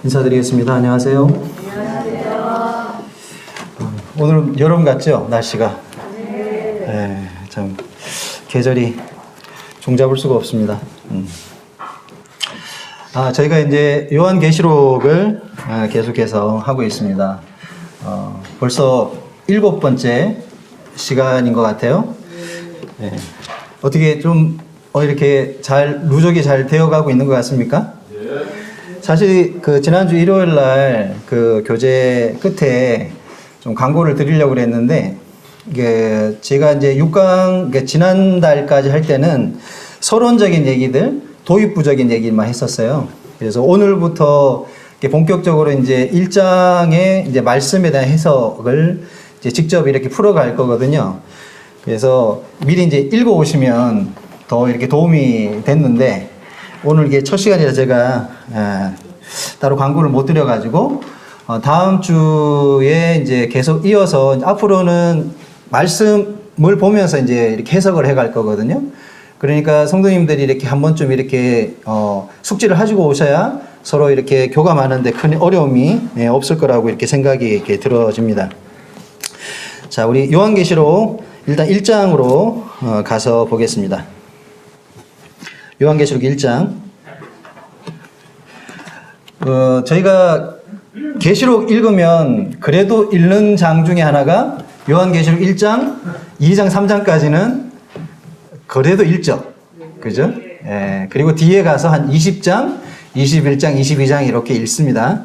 인사드리겠습니다. 안녕하세요. 오늘은 여름 같죠? 날씨가. 네, 참 계절이 종잡을 수가 없습니다. 저희가 이제 요한계시록을 계속해서 하고 있습니다. 벌써 7번째 시간인 것 같아요. 네. 어떻게 좀 이렇게 누적이 잘 되어가고 있는 것 같습니까? 사실 지난주 일요일 날 교재 끝에 좀 광고를 드리려고 그랬는데, 이게 제가 이제 6강, 지난달까지 할 때는 서론적인 얘기들, 도입부적인 얘기만 했었어요. 그래서 오늘부터 본격적으로 이제 1장의 이제 말씀에 대한 해석을 이제 직접 이렇게 풀어갈 거거든요. 그래서 미리 이제 읽어오시면 더 이렇게 도움이 됐는데, 오늘 이게 첫 시간이라 제가 따로 광고를 못 드려가지고 다음 주에 이제 계속 이어서 앞으로는 말씀을 보면서 이제 이렇게 해석을 해갈 거거든요. 그러니까 성도님들이 이렇게 한 번쯤 이렇게 숙지를 하시고 오셔야 서로 이렇게 교감하는데 큰 어려움이 없을 거라고 이렇게 생각이 이렇게 들어집니다. 자, 우리 요한계시록 일단 1장으로 가서 보겠습니다. 요한계시록 1장. 저희가 계시록 읽으면 그래도 읽는 장 중에 하나가 요한계시록 1장, 2장, 3장까지는 그래도 읽죠. 그죠? 예, 그리고 뒤에 가서 한 20장, 21장, 22장 이렇게 읽습니다.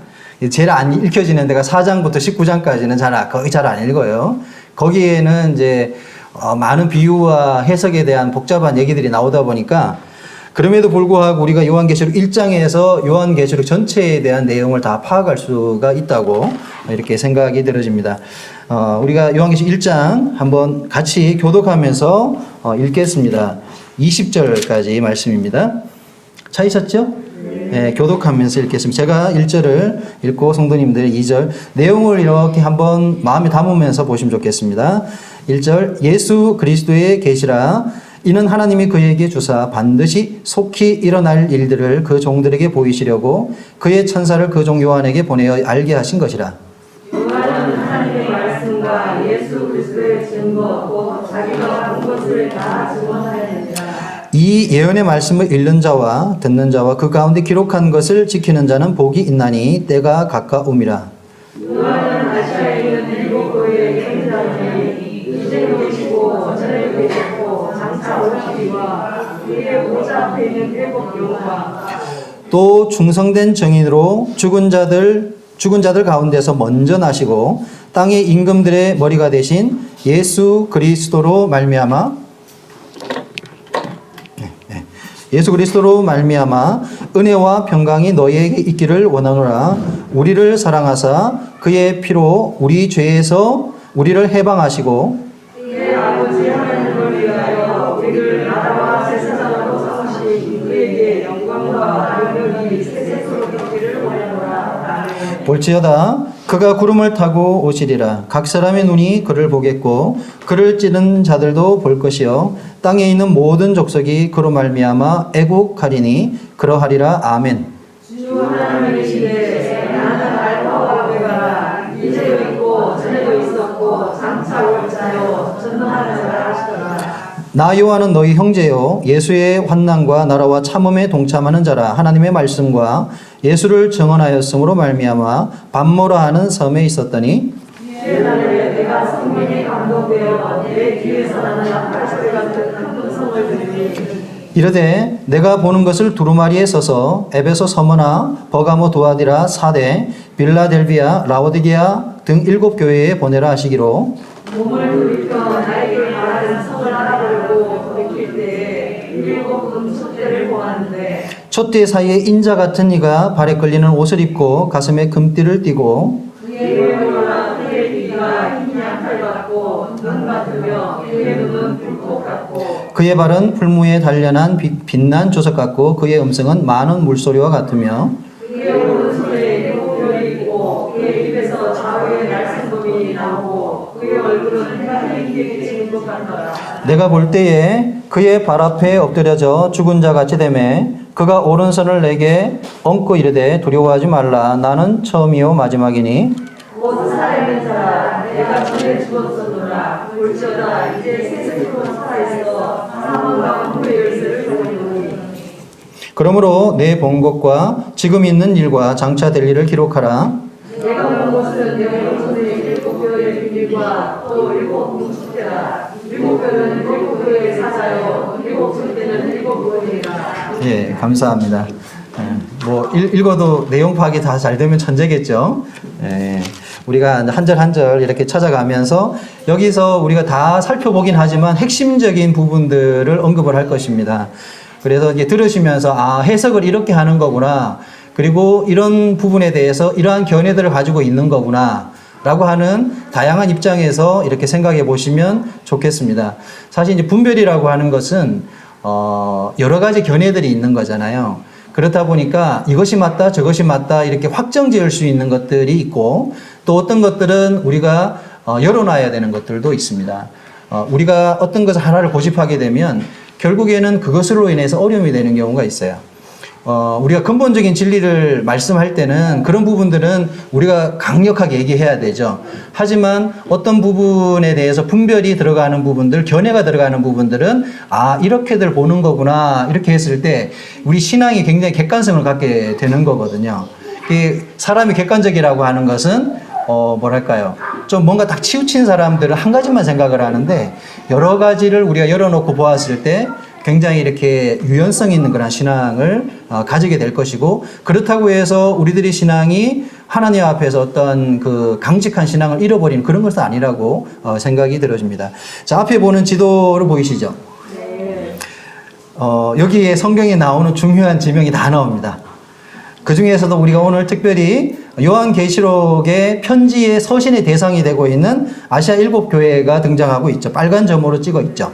제일 안 읽혀지는 데가 4장부터 19장까지는 거의 잘 안 읽어요. 거기에는 이제 많은 비유와 해석에 대한 복잡한 얘기들이 나오다 보니까, 그럼에도 불구하고 우리가 요한계시록 1장에서 요한계시록 전체에 대한 내용을 다 파악할 수가 있다고 이렇게 생각이 들어집니다. 우리가 요한계시록 1장 한번 같이 교독하면서 읽겠습니다. 20절까지 말씀입니다. 찾으셨죠? 네, 교독하면서 읽겠습니다. 제가 1절을 읽고 성도님들 2절 내용을 이렇게 한번 마음에 담으면서 보시면 좋겠습니다. 1절, 예수 그리스도의 계시라. 이는 하나님이 그에게 주사 반드시 속히 일어날 일들을 그 종들에게 보이시려고 그의 천사를 그 종 요한에게 보내어 알게 하신 것이라. 요한은 하나님의 말씀과 예수 그리스도의 증거 곧 자기가 본 것을 다 증언하였느니라. 이 예언의 말씀을 읽는 자와 듣는 자와 그 가운데 기록한 것을 지키는 자는 복이 있나니 때가 가까움이라. 요한은 아시아에 있는 7 교회의 편지자니 이제 계시고 전에 계셨고 장차 오시리와 그의 보좌 앞에 있는 7 영과 또 충성된 정인으로 죽은 자들 가운데서 먼저 나시고 땅의 임금들의 머리가 되신 예수 그리스도로 말미암아 은혜와 평강이 너희에게 있기를 원하노라. 우리를 사랑하사 그의 피로 우리 죄에서 우리를 해방하시고 그의 아버지 하나님을 위하여 우리를 나라와 세상으로 삼으신 그에게 영광과 능력이 세세토록 있기를 원하노라. 볼지어다 그가 구름을 타고 오시리라. 각 사람의 눈이 그를 보겠고 그를 찌른 자들도 볼 것이요 땅에 있는 모든 족속이 그로 말미암아 애국하리니 그러하리라. 아멘. 주 하나님이시되 나는 알파와 오메가라. 이제도 있고 전에도 있었고 장차 올 자요 전능하는 자라 하시더라. 나 요한은 너희 형제요 예수의 환난과 나라와 참음에 동참하는 자라. 하나님의 말씀과 예수를 증언하였으므로 말미암아 밤모라 하는 섬에 있었더니 이에 날에 내가 성령에 감동되어 내 귀에서 나는 나팔소리 같은 큰 음성을 들으니 이르되 내가 보는 것을 두루마리에 서서 에베소, 서머나, 버가모, 두아디라, 사데, 빌라델비아, 라오디게아 등 7 교회에 보내라 하시기로 몸을 돌이켜 나에게 말하는 성을 알아보려고 돌이킬 때에 7 금숫대를 보았는데 촛대 사이에 인자 같은 이가 발에 걸리는 옷을 입고 가슴에 금띠를 띠고 그의 얼굴과 그의 귀가 흰 양털 같고 눈 같으며 그의 눈은 불꽃 같고 그의 발은 풀무에 단련한 빛난 조석 같고 그의 음성은 많은 물소리와 같으며 그의 오른손에 7 별이 있고 그의 입에서 좌우의 날쌘금이 나오고 그의 얼굴은 해가 햇빛에 비치는 것 같더라. 내가 볼 때에 그의 발 앞에 엎드려져 죽은 자 같이 되매 그가 오른손을 내게 얹고 이르되 두려워하지 말라. 나는 처음이요 마지막이니 곧 살아있는 자라. 내가 전에 죽었었노라. 볼지어다 이제 세세토록 살아있어 사망과 공의 열쇠를 가지노니. 그러므로 내 본 것과 지금 있는 일과 장차 될 일을 기록하라. 내가 본 것은 내 오른손의 일곱 교회의 비밀과 또 일곱 문축대라. 일곱 교회는 일곱 교회의 사자요 일곱 문축대는 일곱 교회니라. 예, 감사합니다. 뭐 읽어도 내용 파악이 다 잘 되면 천재겠죠. 예, 우리가 한 절 한 절 이렇게 찾아가면서 여기서 우리가 다 살펴보긴 하지만 핵심적인 부분들을 언급을 할 것입니다. 그래서 이제 들으시면서 아, 해석을 이렇게 하는 거구나. 그리고 이런 부분에 대해서 이러한 견해들을 가지고 있는 거구나. 라고 하는 다양한 입장에서 이렇게 생각해 보시면 좋겠습니다. 사실 이제 분별이라고 하는 것은 여러 가지 견해들이 있는 거잖아요. 그렇다 보니까 이것이 맞다, 저것이 맞다 이렇게 확정 지을 수 있는 것들이 있고 또 어떤 것들은 우리가 열어놔야 되는 것들도 있습니다. 우리가 어떤 것을 하나를 고집하게 되면 결국에는 그것으로 인해서 어려움이 되는 경우가 있어요. 우리가 근본적인 진리를 말씀할 때는 그런 부분들은 우리가 강력하게 얘기해야 되죠. 하지만 어떤 부분에 대해서 분별이 들어가는 부분들, 견해가 들어가는 부분들은 아, 이렇게들 보는 거구나. 이렇게 했을 때 우리 신앙이 굉장히 객관성을 갖게 되는 거거든요. 사람이 객관적이라고 하는 것은 뭐랄까요. 좀 뭔가 딱 치우친 사람들은 한 가지만 생각을 하는데 여러 가지를 우리가 열어놓고 보았을 때 굉장히 이렇게 유연성 있는 그런 신앙을 가지게 될 것이고 그렇다고 해서 우리들의 신앙이 하나님 앞에서 어떤 그 강직한 신앙을 잃어버리는 그런 것은 아니라고 생각이 들어집니다. 자, 앞에 보는 지도를 보이시죠? 네. 여기에 성경에 나오는 중요한 지명이 다 나옵니다. 그 중에서도 우리가 오늘 특별히 요한계시록의 편지의 서신의 대상이 되고 있는 아시아 7교회가 등장하고 있죠. 빨간 점으로 찍어 있죠.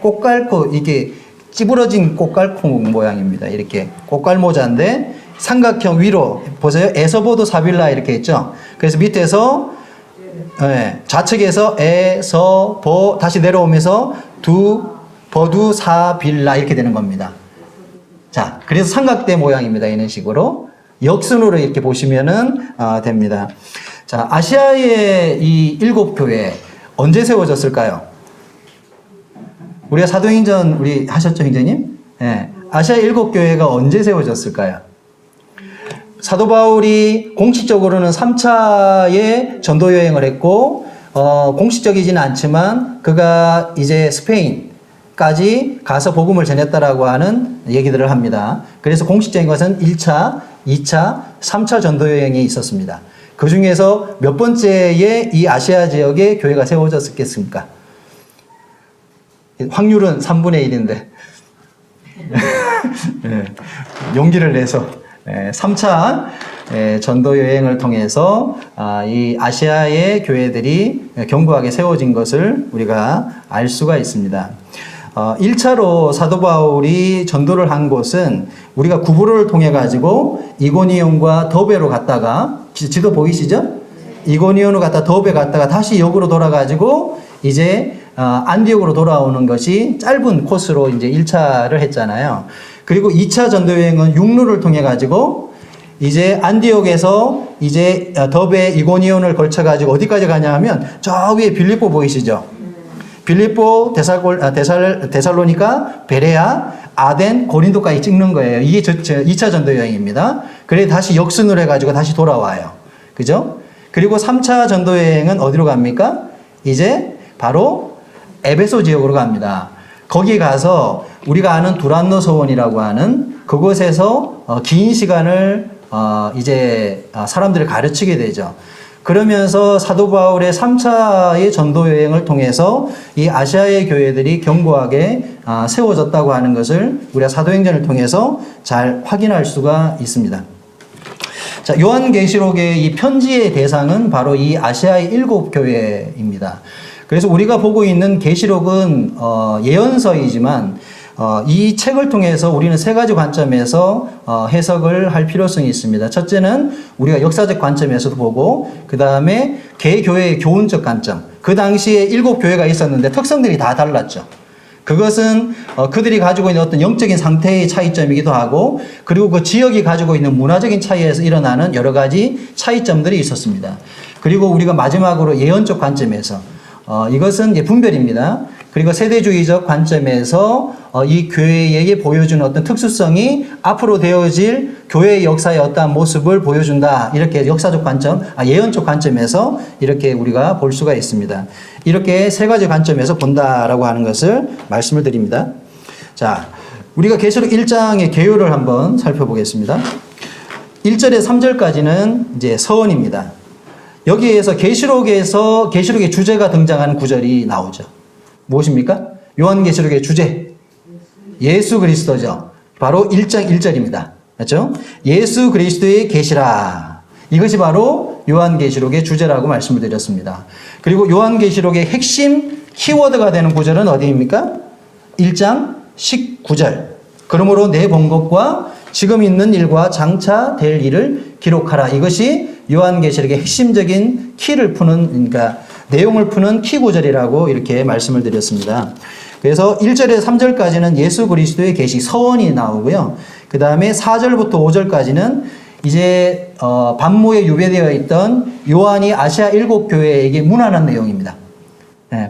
꽃갈코, 이게 찌부러진 꽃갈코 모양입니다. 이렇게 꽃갈모자인데 삼각형 위로 보세요. 에서보도 사빌라 이렇게 있죠. 그래서 밑에서 좌측에서 에서보 다시 내려오면서 버두 사빌라 이렇게 되는 겁니다. 자, 그래서 삼각대 모양입니다. 이런 식으로 역순으로 이렇게 보시면은 됩니다. 자, 아시아의 이 7교회 언제 세워졌을까요? 우리가 사도행전 우리 하셨죠, 형제님? 예. 아시아 7교회가 언제 세워졌을까요? 사도 바울이 공식적으로는 3차의 전도 여행을 했고 공식적이지는 않지만 그가 이제 스페인까지 가서 복음을 전했다라고 하는 얘기들을 합니다. 그래서 공식적인 것은 1차, 2차, 3차 전도 여행이 있었습니다. 그 중에서 몇 번째에 이 아시아 지역에 교회가 세워졌겠습니까? 확률은 3분의 1인데 네, 용기를 내서 3차 전도 여행을 통해서 이 아시아의 교회들이 견고하게 세워진 것을 우리가 알 수가 있습니다. 1차로 사도 바울이 전도를 한 곳은 우리가 구보로를 통해 가지고 이고니온과 더베로 갔다가 지도 보이시죠? 이고니온으로 갔다 더베 갔다가 다시 역으로 돌아가지고 이제 안디옥으로 돌아오는 것이 짧은 코스로 이제 1차를 했잖아요. 그리고 2차 전도 여행은 육로를 통해 가지고 이제 안디옥에서 이제 더베 이고니온을 걸쳐 가지고 어디까지 가냐 하면 저 위에 빌립보 보이시죠? 빌립보, 데살로니가, 베레아, 아덴, 고린도까지 찍는 거예요. 이게 2차 전도 여행입니다. 그래 다시 역순으로 해가지고 다시 돌아와요. 그죠? 그리고 3차 전도 여행은 어디로 갑니까? 이제 바로 에베소 지역으로 갑니다. 거기 가서 우리가 아는 두란노 서원이라고 하는 그곳에서 긴 시간을 이제 사람들을 가르치게 되죠. 그러면서 사도 바울의 3차의 전도 여행을 통해서 이 아시아의 교회들이 견고하게 세워졌다고 하는 것을 우리가 사도행전을 통해서 잘 확인할 수가 있습니다. 자, 요한계시록의 이 편지의 대상은 바로 이 아시아의 7교회입니다. 그래서 우리가 보고 있는 계시록은 예언서이지만 이 책을 통해서 우리는 세 가지 관점에서 해석을 할 필요성이 있습니다. 첫째는 우리가 역사적 관점에서도 보고 그 다음에 개교회의 교훈적 관점. 그 당시에 7교회가 있었는데 특성들이 다 달랐죠. 그것은 그들이 가지고 있는 어떤 영적인 상태의 차이점이기도 하고 그리고 그 지역이 가지고 있는 문화적인 차이에서 일어나는 여러 가지 차이점들이 있었습니다. 그리고 우리가 마지막으로 예언적 관점에서 이것은 이제 분별입니다. 그리고 세대주의적 관점에서 이 교회에게 보여주는 어떤 특수성이 앞으로 되어질 교회의 역사의 어떠한 모습을 보여준다. 이렇게 역사적 관점, 예언적 관점에서 이렇게 우리가 볼 수가 있습니다. 이렇게 세 가지 관점에서 본다라고 하는 것을 말씀을 드립니다. 자, 우리가 계시록 1장의 개요를 한번 살펴보겠습니다. 1절에 3절까지는 이제 서원입니다. 여기에서 계시록의 주제가 등장하는 구절이 나오죠. 무엇입니까? 요한계시록의 주제. 예수 그리스도죠. 바로 1장 1절입니다. 맞죠? 예수 그리스도의 계시라. 이것이 바로 요한계시록의 주제라고 말씀을 드렸습니다. 그리고 요한계시록의 핵심 키워드가 되는 구절은 어디입니까? 1장 19절. 그러므로 내 본 것과 지금 있는 일과 장차 될 일을 기록하라. 이것이 요한계시록의 핵심적인 키를 푸는, 그러니까 내용을 푸는 키 구절이라고 이렇게 말씀을 드렸습니다. 그래서 1절에서 3절까지는 예수 그리스도의 계시 서원이 나오고요. 그 다음에 4절부터 5절까지는 이제 반모에 유배되어 있던 요한이 아시아 7교회에게 문안한 내용입니다.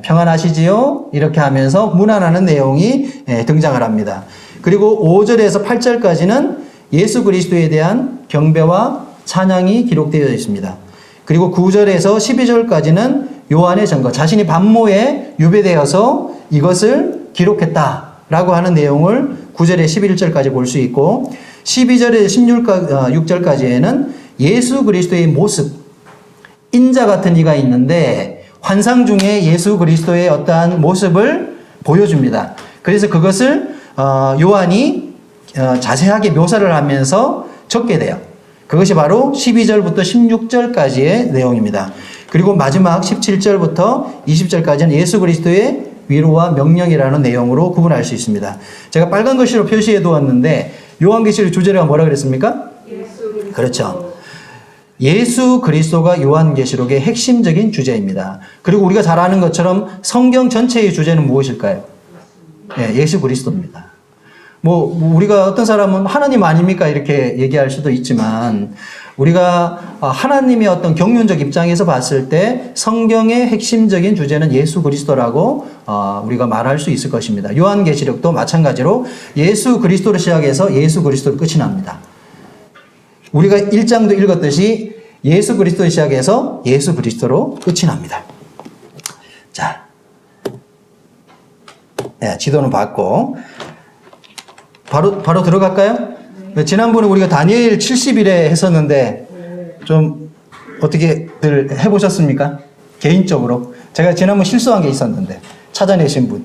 평안하시지요? 이렇게 하면서 문안하는 내용이 등장을 합니다. 그리고 5절에서 8절까지는 예수 그리스도에 대한 경배와 찬양이 기록되어 있습니다. 그리고 9절에서 12절까지는 요한의 증거, 자신이 반모에 유배되어서 이것을 기록했다라고 하는 내용을 9절에 11절까지 볼 수 있고 12절에 16절까지에는 예수 그리스도의 모습, 인자 같은 이가 있는데 환상 중에 예수 그리스도의 어떠한 모습을 보여줍니다. 그래서 그것을 요한이 자세하게 묘사를 하면서 적게 돼요. 그것이 바로 12절부터 16절까지의 내용입니다. 그리고 마지막 17절부터 20절까지는 예수 그리스도의 위로와 명령이라는 내용으로 구분할 수 있습니다. 제가 빨간 글씨로 표시해 두었는데 요한계시록 주제가 뭐라 그랬습니까? 예수 그리스도. 그렇죠. 예수 그리스도가 요한계시록의 핵심적인 주제입니다. 그리고 우리가 잘 아는 것처럼 성경 전체의 주제는 무엇일까요? 예수 그리스도입니다. 우리가 어떤 사람은 하나님 아닙니까? 이렇게 얘기할 수도 있지만, 우리가 하나님의 어떤 경륜적 입장에서 봤을 때 성경의 핵심적인 주제는 예수 그리스도라고 우리가 말할 수 있을 것입니다. 요한계시록도 마찬가지로 예수 그리스도로 시작해서 예수 그리스도로 끝이 납니다. 우리가 1장도 읽었듯이 예수 그리스도로 시작해서 예수 그리스도로 끝이 납니다. 자, 지도는 봤고, 바로 들어갈까요? 네. 지난번에 우리가 다니엘 70일에 했었는데, 좀, 어떻게들 해보셨습니까? 개인적으로. 제가 지난번 실수한 게 있었는데, 찾아내신 분.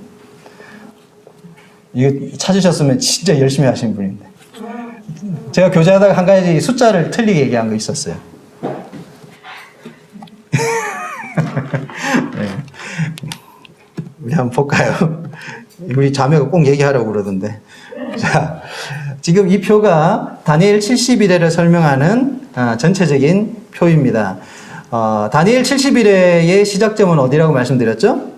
이거 찾으셨으면 진짜 열심히 하신 분인데. 제가 교제하다가 한 가지 숫자를 틀리게 얘기한 거 있었어요. 네. 우리 한번 볼까요? 우리 자매가 꼭 얘기하라고 그러던데. 자, 지금 이 표가 다니엘 70일에를 설명하는 전체적인 표입니다. 다니엘 70일에의 시작점은 어디라고 말씀드렸죠?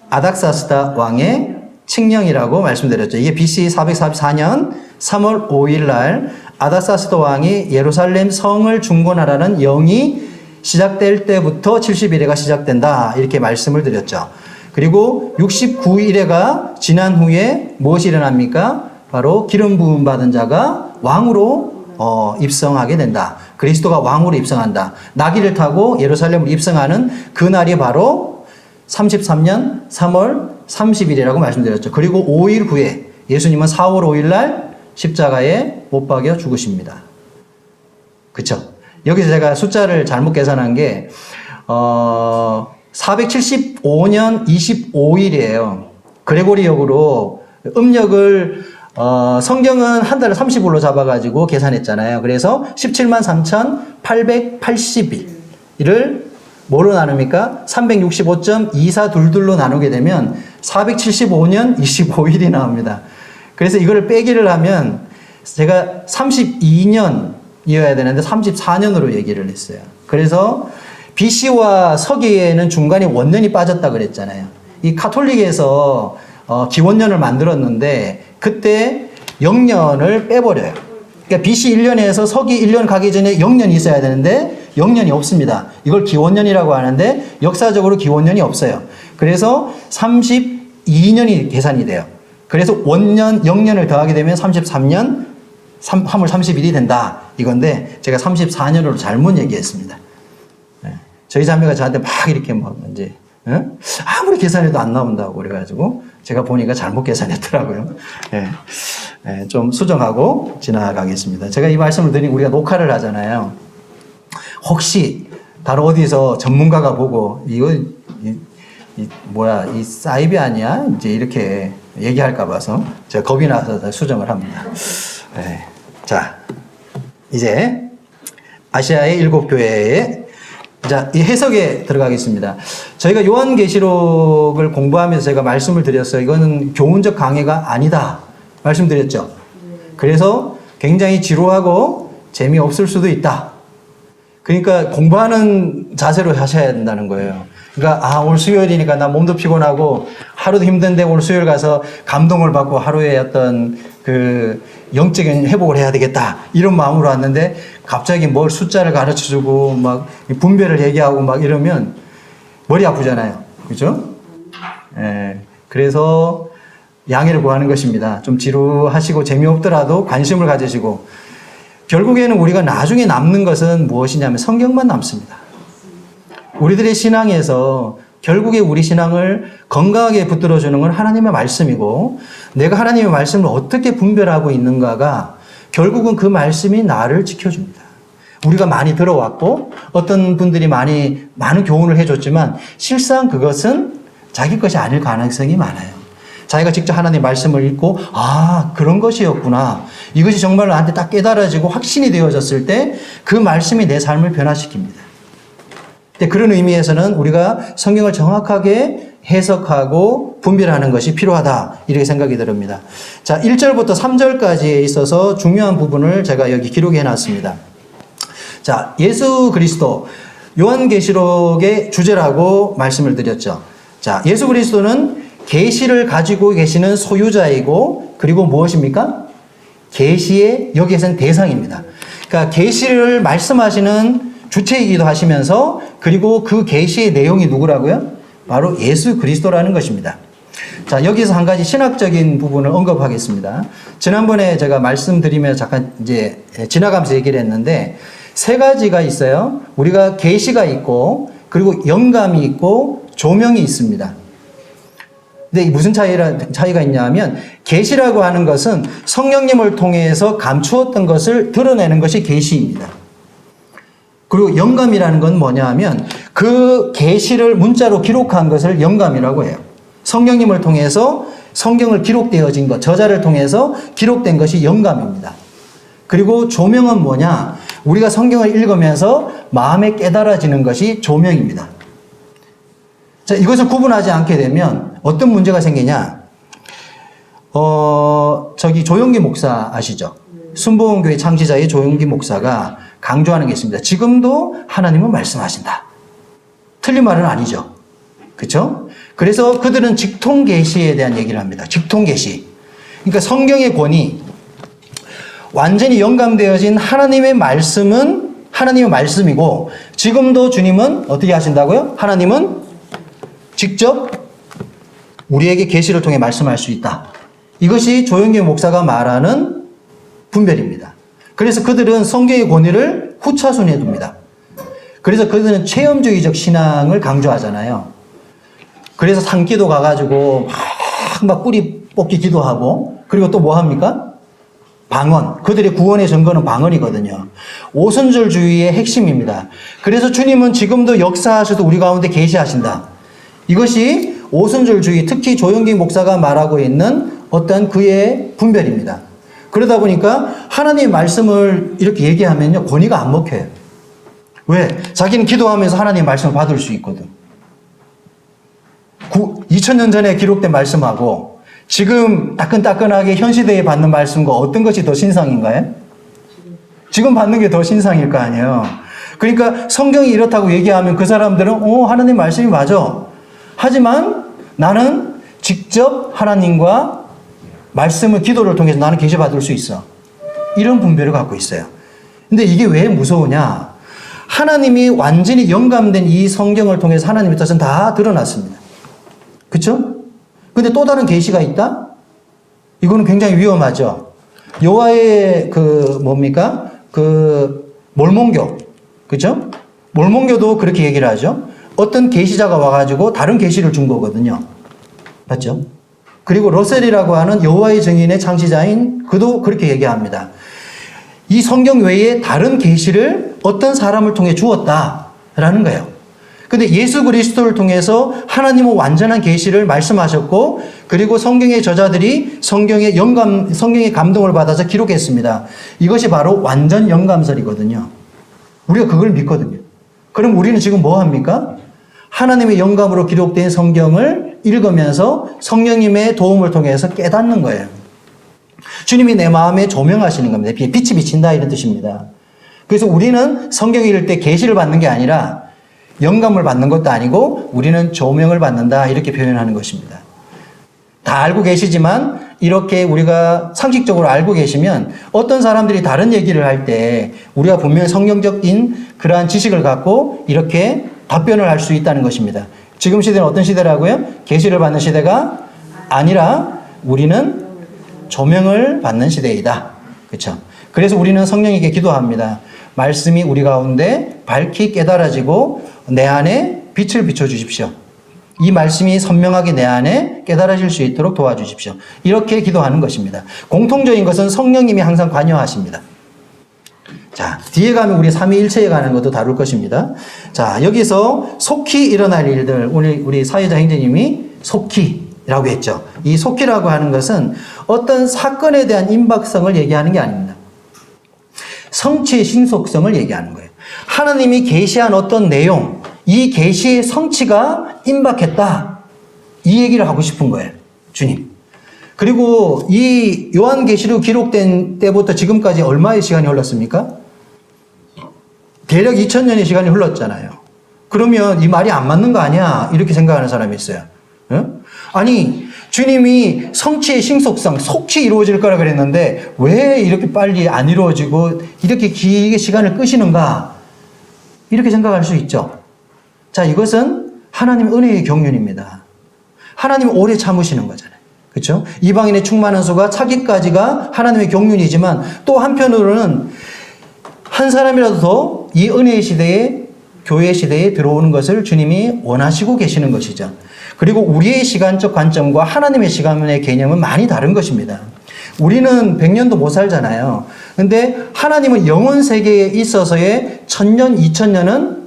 아닥사스다 왕의 칙령이라고 말씀드렸죠. 이게 BC 444년 3월 5일 날 아닥사스다 왕이 예루살렘 성을 중건하라는 영이 시작될 때부터 70일에가 시작된다. 이렇게 말씀을 드렸죠. 그리고 69일에가 지난 후에 무엇이 일어납니까? 바로 기름 부음 받은 자가 왕으로 입성하게 된다. 그리스도가 왕으로 입성한다. 나귀를 타고 예루살렘으로 입성하는 그 날이 바로 33년 3월 30일이라고 말씀드렸죠. 그리고 5일 후에 예수님은 4월 5일 날 십자가에 못 박여 죽으십니다. 그쵸? 여기서 제가 숫자를 잘못 계산한 게 475년 25일이에요. 그레고리역으로 음력을 성경은 한 달을 30일로 잡아가지고 계산했잖아요. 그래서 17만 3,880일을 뭐로 나눕니까? 365.2422로 나누게 되면 475년 25일이 나옵니다. 그래서 이거를 빼기를 하면 제가 32년이어야 되는데 34년으로 얘기를 했어요. 그래서 BC와 서기에는 중간에 원년이 빠졌다 그랬잖아요. 이 카톨릭에서 기원년을 만들었는데 그때 영년을 빼버려요. 그러니까 BC 1년에서 서기 1년 가기 전에 영년이 있어야 되는데 영년이 없습니다. 이걸 기원년이라고 하는데 역사적으로 기원년이 없어요. 그래서 32년이 계산이 돼요. 그래서 원년, 영년을 더하게 되면 33년, 3월 30일이 된다. 이건데 제가 34년으로 잘못 얘기했습니다. 저희 자매가 저한테 막 이렇게 막 이제 아무리 계산해도 안 나온다고 그래가지고 제가 보니까 잘못 계산했더라고요. 좀 수정하고 지나가겠습니다. 제가 이 말씀을 드리니 우리가 녹화를 하잖아요. 혹시 다른 어디서 전문가가 보고 이거 이 사이비 아니야? 이제 이렇게 얘기할까 봐서 제가 겁이 나서 수정을 합니다. 자, 이제 아시아의 7교회의 자, 이 해석에 들어가겠습니다. 저희가 요한계시록을 공부하면서 제가 말씀을 드렸어요. 이거는 교훈적 강의가 아니다. 말씀드렸죠. 그래서 굉장히 지루하고 재미없을 수도 있다. 그러니까 공부하는 자세로 하셔야 된다는 거예요. 그러니까 오늘 수요일이니까 나 몸도 피곤하고 하루도 힘든데 오늘 수요일 가서 감동을 받고 하루의 어떤 그 영적인 회복을 해야 되겠다 이런 마음으로 왔는데 갑자기 뭘 숫자를 가르쳐주고 막 분별을 얘기하고 막 이러면 머리 아프잖아요. 그죠? 그래서 양해를 구하는 것입니다. 좀 지루하시고 재미없더라도 관심을 가지시고 결국에는 우리가 나중에 남는 것은 무엇이냐면 성경만 남습니다. 우리들의 신앙에서 결국에 우리 신앙을 건강하게 붙들어주는 건 하나님의 말씀이고 내가 하나님의 말씀을 어떻게 분별하고 있는가가 결국은 그 말씀이 나를 지켜줍니다. 우리가 많이 들어왔고 어떤 분들이 많은 교훈을 해줬지만 실상 그것은 자기 것이 아닐 가능성이 많아요. 자기가 직접 하나님의 말씀을 읽고 그런 것이었구나. 이것이 정말 나한테 딱 깨달아지고 확신이 되어졌을 때 그 말씀이 내 삶을 변화시킵니다. 그런 의미에서는 우리가 성경을 정확하게 해석하고 분별하는 것이 필요하다. 이렇게 생각이 듭니다. 자, 1절부터 3절까지에 있어서 중요한 부분을 제가 여기 기록해 놨습니다. 자, 예수 그리스도, 요한계시록의 주제라고 말씀을 드렸죠. 자, 예수 그리스도는 계시를 가지고 계시는 소유자이고, 그리고 무엇입니까? 계시의 여기에서는 대상입니다. 그러니까 계시를 말씀하시는 주체이기도 하시면서 그리고 그 계시의 내용이 누구라고요? 바로 예수 그리스도라는 것입니다. 자, 여기서 한 가지 신학적인 부분을 언급하겠습니다. 지난번에 제가 말씀드리면서 잠깐 이제 지나가면서 얘기를 했는데 세 가지가 있어요. 우리가 계시가 있고 그리고 영감이 있고 조명이 있습니다. 근데 무슨 차이가 있냐면 계시라고 하는 것은 성령님을 통해서 감추었던 것을 드러내는 것이 계시입니다. 그리고 영감이라는 건 뭐냐 하면 그 계시를 문자로 기록한 것을 영감이라고 해요. 성령님을 통해서 성경을 기록되어진 것, 저자를 통해서 기록된 것이 영감입니다. 그리고 조명은 뭐냐? 우리가 성경을 읽으면서 마음에 깨달아지는 것이 조명입니다. 자, 이것을 구분하지 않게 되면 어떤 문제가 생기냐? 조용기 목사 아시죠? 순복음교회 창시자의 조용기 목사가 강조하는 게 있습니다. 지금도 하나님은 말씀하신다. 틀린 말은 아니죠. 그렇죠? 그래서 그들은 직통계시에 대한 얘기를 합니다. 직통계시. 그러니까 성경의 권위, 완전히 영감되어진 하나님의 말씀은 하나님의 말씀이고 지금도 주님은 어떻게 하신다고요? 하나님은 직접 우리에게 계시를 통해 말씀할 수 있다. 이것이 조용기 목사가 말하는 분별입니다. 그래서 그들은 성경의 권위를 후차순위에 둡니다. 그래서 그들은 체험주의적 신앙을 강조하잖아요. 그래서 산기도 가가지고 막 뿌리 뽑기 기도하고 그리고 또 뭐 합니까? 방언. 그들의 구원의 증거는 방언이거든요. 오순절주의의 핵심입니다. 그래서 주님은 지금도 역사하셔서 우리 가운데 계시하신다. 이것이 오순절주의, 특히 조용기 목사가 말하고 있는 어떤 그의 분별입니다. 그러다 보니까 하나님의 말씀을 이렇게 얘기하면요, 권위가 안 먹혀요. 왜? 자기는 기도하면서 하나님의 말씀을 받을 수 있거든. 2000년 전에 기록된 말씀하고 지금 따끈따끈하게 현 시대에 받는 말씀과 어떤 것이 더 신상인가요? 지금 받는 게 더 신상일 거 아니에요. 그러니까 성경이 이렇다고 얘기하면 그 사람들은 하나님 말씀이 맞아. 하지만 나는 직접 하나님과 말씀을 기도를 통해서 나는 계시받을 수 있어. 이런 분별을 갖고 있어요. 근데 이게 왜 무서우냐? 하나님이 완전히 영감된 이 성경을 통해서 하나님의 뜻은 다 드러났습니다. 그렇죠? 근데 또 다른 계시가 있다? 이거는 굉장히 위험하죠. 여호와의 몰몬교. 그죠? 몰몬교도 그렇게 얘기를 하죠. 어떤 계시자가 와가지고 다른 계시를 준 거거든요. 맞죠? 그리고 러셀이라고 하는 여호와의 증인의 창시자인 그도 그렇게 얘기합니다. 이 성경 외에 다른 계시를 어떤 사람을 통해 주었다라는 거예요. 근데 예수 그리스도를 통해서 하나님은 완전한 계시를 말씀하셨고, 그리고 성경의 저자들이 성경의 감동을 받아서 기록했습니다. 이것이 바로 완전 영감설이거든요. 우리가 그걸 믿거든요. 그럼 우리는 지금 뭐 합니까? 하나님의 영감으로 기록된 성경을 읽으면서 성령님의 도움을 통해서 깨닫는 거예요. 주님이 내 마음에 조명하시는 겁니다. 빛이 비친다 이런 뜻입니다. 그래서 우리는 성경 읽을 때 계시를 받는 게 아니라 영감을 받는 것도 아니고 우리는 조명을 받는다 이렇게 표현하는 것입니다. 다 알고 계시지만 이렇게 우리가 상식적으로 알고 계시면 어떤 사람들이 다른 얘기를 할 때 우리가 분명히 성경적인 그러한 지식을 갖고 이렇게 답변을 할 수 있다는 것입니다. 지금 시대는 어떤 시대라고요? 계시를 받는 시대가 아니라 우리는 조명을 받는 시대이다. 그렇죠? 그래서 우리는 성령에게 기도합니다. 말씀이 우리 가운데 밝히 깨달아지고 내 안에 빛을 비춰주십시오. 이 말씀이 선명하게 내 안에 깨달아질 수 있도록 도와주십시오. 이렇게 기도하는 것입니다. 공통적인 것은 성령님이 항상 관여하십니다. 자, 뒤에 가면 우리 삼위일체에 관한 것도 다룰 것입니다. 자, 여기서 속히 일어날 일들, 우리 사회자 행제님이 속히라고 했죠. 이 속히라고 하는 것은 어떤 사건에 대한 임박성을 얘기하는 게 아닙니다. 성취의 신속성을 얘기하는 거예요. 하나님이 계시한 어떤 내용, 이 계시의 성취가 임박했다. 이 얘기를 하고 싶은 거예요. 주님. 그리고 이 요한계시록 기록된 때부터 지금까지 얼마의 시간이 흘렀습니까? 대략 2000년의 시간이 흘렀잖아요. 그러면 이 말이 안 맞는 거 아니야? 이렇게 생각하는 사람이 있어요. 응? 아니, 주님이 성취의 신속성, 속히 이루어질 거라 그랬는데 왜 이렇게 빨리 안 이루어지고 이렇게 길게 시간을 끄시는가? 이렇게 생각할 수 있죠. 자, 이것은 하나님의 은혜의 경륜입니다. 하나님이 오래 참으시는 거잖아요. 그렇죠? 이방인의 충만한 수가 차기까지가 하나님의 경륜이지만 또 한편으로는 한 사람이라도 더 이 은혜의 시대에, 교회 시대에 들어오는 것을 주님이 원하시고 계시는 것이죠. 그리고 우리의 시간적 관점과 하나님의 시간의 개념은 많이 다른 것입니다. 우리는 100년도 못 살잖아요. 근데 하나님은 영원 세계에 있어서의 1000년, 2000년은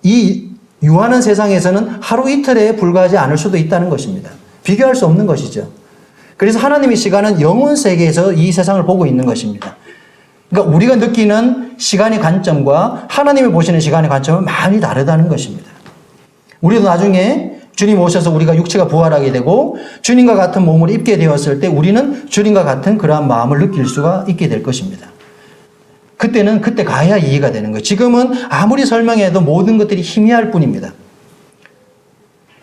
이 유한한 세상에서는 하루 이틀에 불과하지 않을 수도 있다는 것입니다. 비교할 수 없는 것이죠. 그래서 하나님의 시간은 영원 세계에서 이 세상을 보고 있는 것입니다. 그러니까 우리가 느끼는 시간의 관점과 하나님이 보시는 시간의 관점은 많이 다르다는 것입니다. 우리도 나중에 주님 오셔서 우리가 육체가 부활하게 되고 주님과 같은 몸을 입게 되었을 때 우리는 주님과 같은 그러한 마음을 느낄 수가 있게 될 것입니다. 그때는 그때 가야 이해가 되는 거예요. 지금은 아무리 설명해도 모든 것들이 희미할 뿐입니다.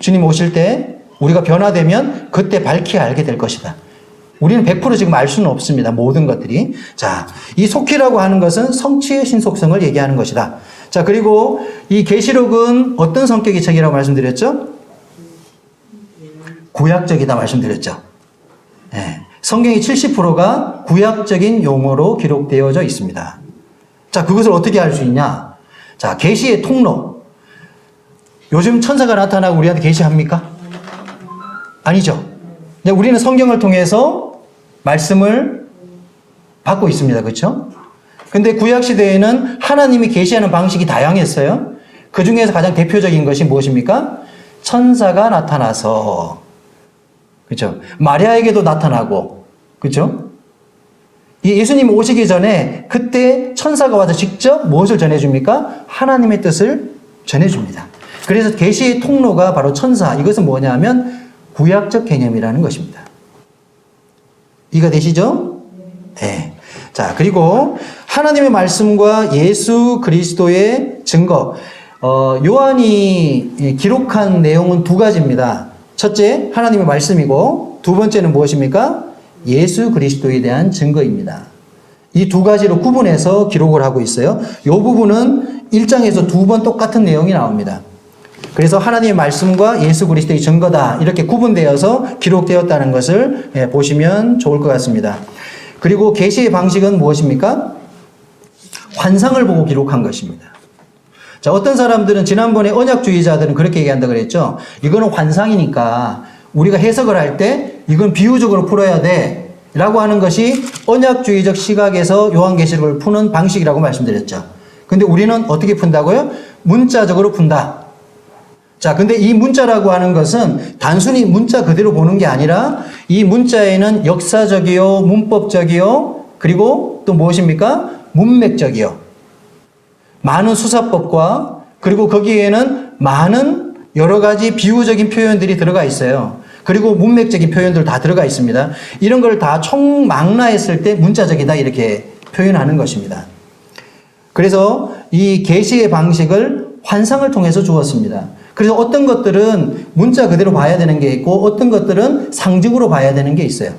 주님 오실 때 우리가 변화되면 그때 밝히 알게 될 것이다. 우리는 100% 지금 알 수는 없습니다. 모든 것들이. 자, 이 속히라고 하는 것은 성취의 신속성을 얘기하는 것이다. 자, 그리고 이 계시록은 어떤 성격의 책이라고 말씀드렸죠? 구약적이다 말씀드렸죠. 네. 성경의 70%가 구약적인 용어로 기록되어져 있습니다. 자, 그것을 어떻게 알 수 있냐? 자, 계시의 통로. 요즘 천사가 나타나고 우리한테 계시합니까? 아니죠. 우리는 성경을 통해서 말씀을 받고 있습니다. 그렇죠? 근데 구약 시대에는 하나님이 계시하는 방식이 다양했어요. 그 중에서 가장 대표적인 것이 무엇입니까? 천사가 나타나서, 그렇죠? 마리아에게도 나타나고, 그렇죠? 예수님 오시기 전에 그때 천사가 와서 직접 무엇을 전해줍니까? 하나님의 뜻을 전해줍니다. 그래서 계시의 통로가 바로 천사. 이것은 뭐냐면 구약적 개념이라는 것입니다. 이해가 되시죠? 네. 자, 그리고 하나님의 말씀과 예수 그리스도의 증거. 요한이 기록한 내용은 두 가지입니다. 첫째, 하나님의 말씀이고, 두 번째는 무엇입니까? 예수 그리스도에 대한 증거입니다. 이 두 가지로 구분해서 기록을 하고 있어요. 이 부분은 1장에서 두 번 똑같은 내용이 나옵니다. 그래서 하나님의 말씀과 예수 그리스도의 증거다, 이렇게 구분되어서 기록되었다는 것을 보시면 좋을 것 같습니다. 그리고 계시의 방식은 무엇입니까? 환상을 보고 기록한 것입니다. 자, 어떤 사람들은 지난번에 언약주의자들은 그렇게 얘기한다 그랬죠. 이거는 환상이니까 우리가 해석을 할 때 이건 비유적으로 풀어야 돼 라고 하는 것이 언약주의적 시각에서 요한계시록을 푸는 방식이라고 말씀드렸죠. 근데 우리는 어떻게 푼다고요? 문자적으로 푼다. 자, 근데 이 문자라고 하는 것은 단순히 문자 그대로 보는 게 아니라 이 문자에는 역사적이요, 문법적이요, 그리고 또 무엇입니까? 문맥적이요. 많은 수사법과 그리고 거기에는 많은 여러 가지 비유적인 표현들이 들어가 있어요. 그리고 문맥적인 표현들 다 들어가 있습니다. 이런 걸 다 총망라했을 때 문자적이다 이렇게 표현하는 것입니다. 그래서 이 계시의 방식을 환상을 통해서 주었습니다. 그래서 어떤 것들은 문자 그대로 봐야 되는 게 있고 어떤 것들은 상징으로 봐야 되는 게 있어요.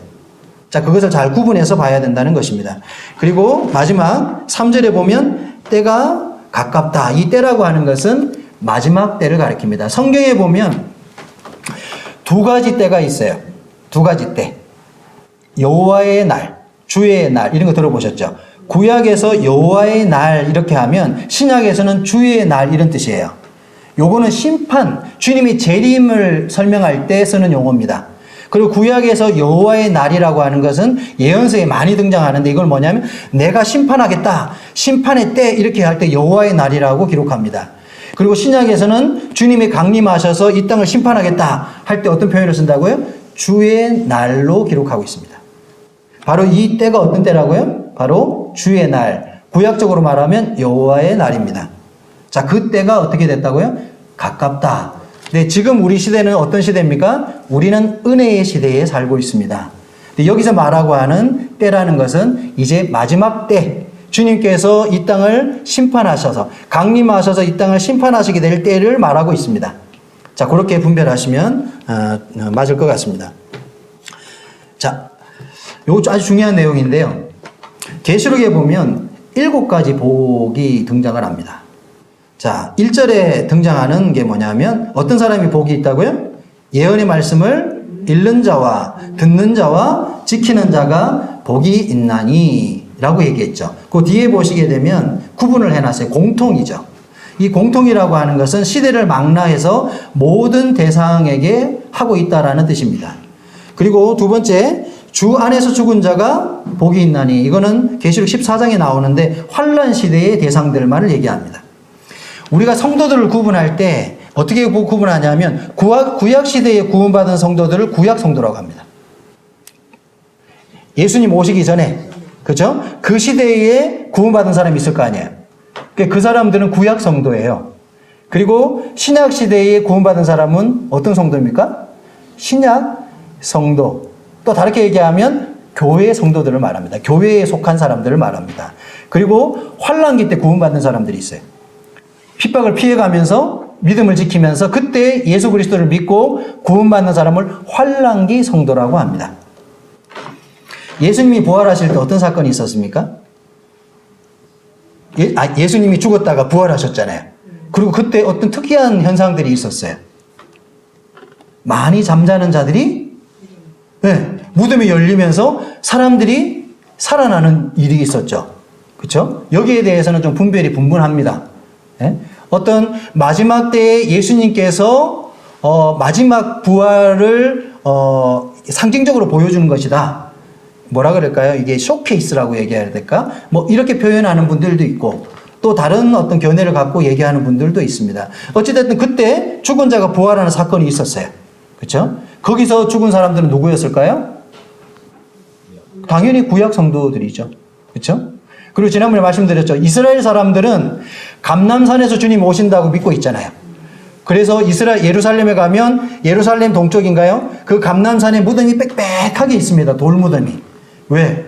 자, 그것을 잘 구분해서 봐야 된다는 것입니다. 그리고 마지막 3절에 보면 때가 가깝다. 이 때라고 하는 것은 마지막 때를 가리킵니다. 성경에 보면 두 가지 때가 있어요. 두 가지 때. 여호와의 날, 주의 날 이런 거 들어보셨죠? 구약에서 여호와의 날 이렇게 하면 신약에서는 주의 날 이런 뜻이에요. 요거는 심판, 주님이 재림을 설명할 때 쓰는 용어입니다. 그리고 구약에서 여호와의 날이라고 하는 것은 예언서에 많이 등장하는데 이걸 뭐냐면 내가 심판하겠다. 심판의 때 이렇게 할 때 여호와의 날이라고 기록합니다. 그리고 신약에서는 주님이 강림하셔서 이 땅을 심판하겠다 할 때 어떤 표현을 쓴다고요? 주의 날로 기록하고 있습니다. 바로 이 때가 어떤 때라고요? 바로 주의 날. 구약적으로 말하면 여호와의 날입니다. 자, 그 때가 어떻게 됐다고요? 가깝다. 네, 지금 우리 시대는 어떤 시대입니까? 우리는 은혜의 시대에 살고 있습니다. 여기서 말하고 하는 때라는 것은 이제 마지막 때, 주님께서 이 땅을 심판하셔서 강림하셔서 이 땅을 심판하시게 될 때를 말하고 있습니다. 자, 그렇게 분별하시면 맞을 것 같습니다. 자, 이거 아주 중요한 내용인데요. 계시록에 보면 7가지 복이 등장을 합니다. 자, 1절에 등장하는 게 뭐냐면 어떤 사람이 복이 있다고요? 예언의 말씀을 읽는 자와 듣는 자와 지키는 자가 복이 있나니 라고 얘기했죠. 그 뒤에 보시게 되면 구분을 해놨어요. 공통이죠. 이 공통이라고 하는 것은 시대를 망라해서 모든 대상에게 하고 있다라는 뜻입니다. 그리고 두 번째, 주 안에서 죽은 자가 복이 있나니 이거는 계시록 14장에 나오는데 환난 시대의 대상들만을 얘기합니다. 우리가 성도들을 구분할 때 어떻게 구분하냐면 구약 시대에 구원받은 성도들을 구약 성도라고 합니다. 예수님 오시기 전에, 그죠? 그 시대에 구원받은 사람이 있을 거 아니에요. 그 사람들은 구약 성도예요. 그리고 신약 시대에 구원받은 사람은 어떤 성도입니까? 신약 성도. 또 다르게 얘기하면 교회 성도들을 말합니다. 교회에 속한 사람들을 말합니다. 그리고 환난기 때 구원받는 사람들이 있어요. 핍박을 피해가면서 믿음을 지키면서 그때 예수 그리스도를 믿고 구원받는 사람을 환난기 성도라고 합니다. 예수님이 부활하실 때 어떤 사건이 있었습니까? 예수님이 죽었다가 부활하셨잖아요. 그리고 그때 어떤 특이한 현상들이 있었어요. 많이 잠자는 자들이 무덤이 열리면서 사람들이 살아나는 일이 있었죠. 그렇죠? 여기에 대해서는 좀 분분합니다. 어떤 마지막 때에 예수님께서 마지막 부활을 상징적으로 보여주는 것이다. 뭐라 그럴까요? 이게 쇼케이스라고 얘기해야 될까? 뭐 이렇게 표현하는 분들도 있고 또 다른 어떤 견해를 갖고 얘기하는 분들도 있습니다. 어찌됐든 그때 죽은 자가 부활하는 사건이 있었어요. 그렇죠? 거기서 죽은 사람들은 누구였을까요? 당연히 구약 성도들이죠. 그렇죠? 그리고 지난번에 말씀드렸죠. 이스라엘 사람들은 감람산에서 주님 오신다고 믿고 있잖아요. 그래서 예루살렘에 가면 예루살렘 동쪽인가요? 그 감람산에 무덤이 빽빽하게 있습니다. 돌무덤이. 왜?